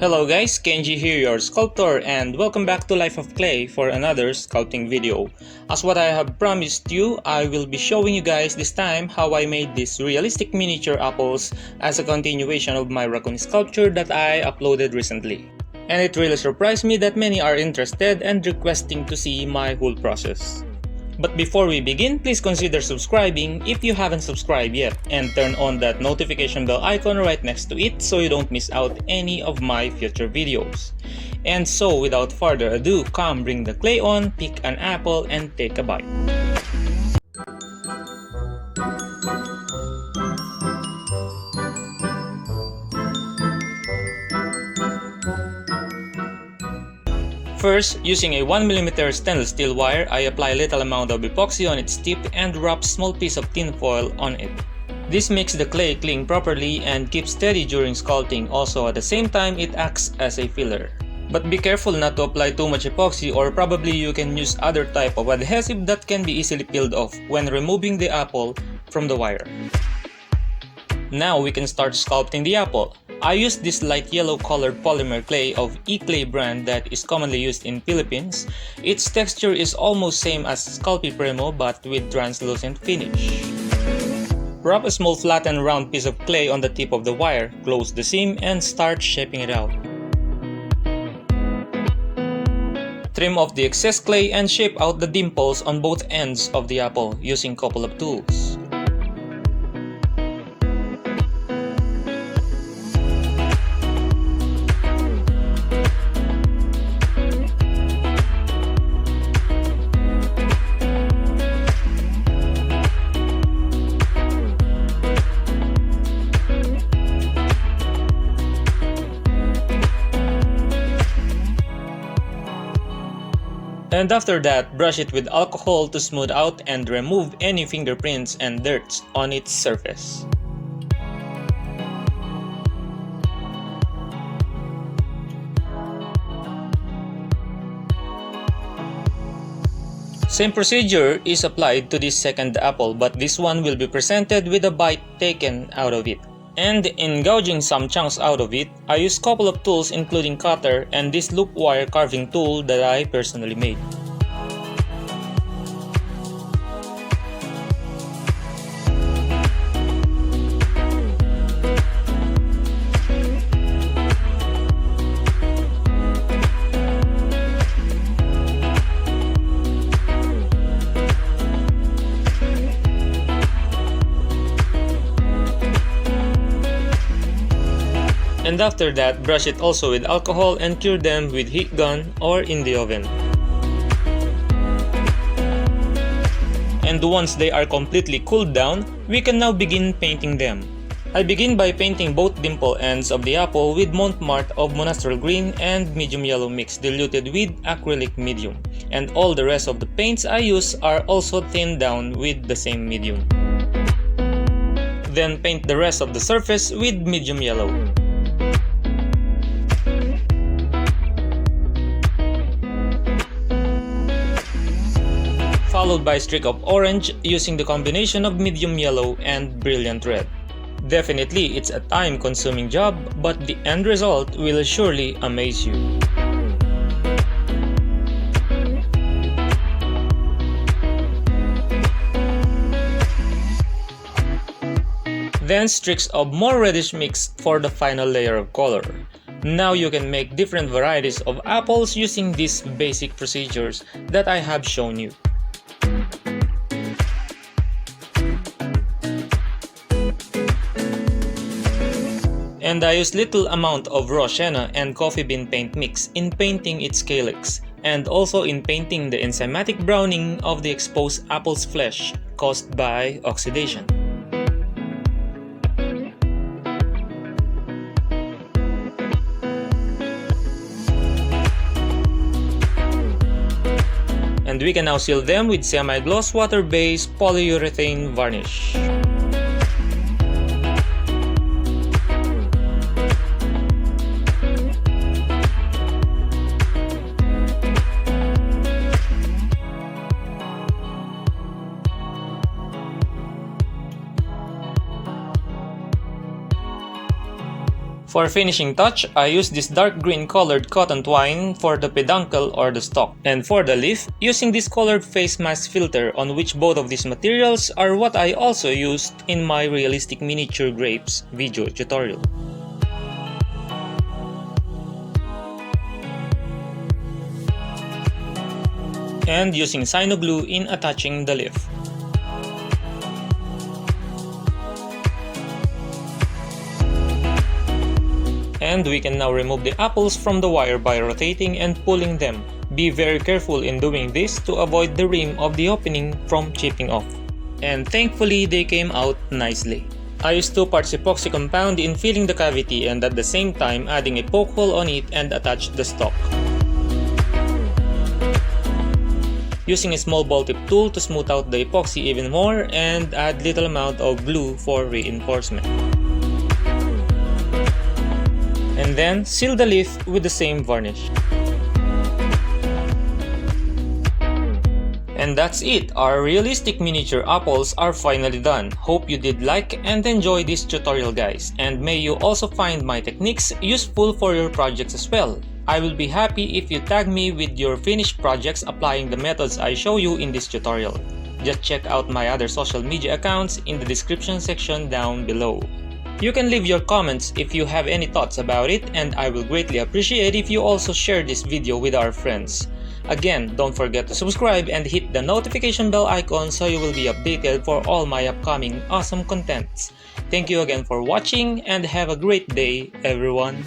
Hello guys, Kenji here, your sculptor, and welcome back to Life of Clay for another sculpting video. As what I have promised you, I will be showing you guys this time how I made these realistic miniature apples as a continuation of my raccoon sculpture that I uploaded recently. And it really surprised me that many are interested and requesting to see my whole process. But before we begin, please consider subscribing if you haven't subscribed yet and turn on that notification bell icon right next to it so you don't miss out any of my future videos. And so without further ado, come bring the clay on, pick an apple and take a bite. First, using a 1mm stainless steel wire, I apply a little amount of epoxy on its tip and wrap small piece of tin foil on it. This makes the clay cling properly and keep steady during sculpting. Also, at the same time, it acts as a filler. But be careful not to apply too much epoxy, or probably you can use other type of adhesive that can be easily peeled off when removing the apple from the wire. Now we can start sculpting the apple. I used this light yellow colored polymer clay of Eclay brand that is commonly used in Philippines. Its texture is almost same as Sculpey Primo but with translucent finish. Wrap a small flattened round piece of clay on the tip of the wire, close the seam and start shaping it out. Trim off the excess clay and shape out the dimples on both ends of the apple using couple of tools. And after that, brush it with alcohol to smooth out and remove any fingerprints and dirt on its surface. Same procedure is applied to this second apple, but this one will be presented with a bite taken out of it. And in gouging some chunks out of it, I used couple of tools including cutter and this loop wire carving tool that I personally made. And after that, brush it also with alcohol and cure them with heat gun or in the oven. And once they are completely cooled down, we can now begin painting them. I begin by painting both dimple ends of the apple with Monte Marte of Monastral green and medium yellow mix diluted with acrylic medium. And all the rest of the paints I use are also thinned down with the same medium. Then paint the rest of the surface with medium yellow. Followed by a streak of orange using the combination of medium yellow and brilliant red. Definitely it's a time-consuming job, but the end result will surely amaze you. Then streaks of more reddish mix for the final layer of color. Now you can make different varieties of apples using these basic procedures that I have shown you. And I use little amount of raw sienna and coffee bean paint mix in painting its calyx, and also in painting the enzymatic browning of the exposed apple's flesh caused by oxidation. And we can now seal them with semi-gloss water-based polyurethane varnish. For finishing touch, I use this dark green colored cotton twine for the peduncle or the stalk. And for the leaf, using this colored face mask filter, on which both of these materials are what I also used in my realistic miniature grapes video tutorial. And using Sino glue in attaching the leaf. And we can now remove the apples from the wire by rotating and pulling them. Be very careful in doing this to avoid the rim of the opening from chipping off. And thankfully they came out nicely. I used 2 parts epoxy compound in filling the cavity and at the same time adding a poke hole on it and attach the stalk. Using a small ball tip tool to smooth out the epoxy even more and add little amount of glue for reinforcement. And then seal the leaf with the same varnish. And that's it, our realistic miniature apples are finally done. Hope you did like and enjoy this tutorial guys, and may you also find my techniques useful for your projects as well. I will be happy if you tag me with your finished projects applying the methods I show you in this tutorial. Just check out my other social media accounts in the description section down below. You can leave your comments if you have any thoughts about it, and I will greatly appreciate if you also share this video with our friends. Again, don't forget to subscribe and hit the notification bell icon so you will be updated for all my upcoming awesome contents. Thank you again for watching and have a great day everyone.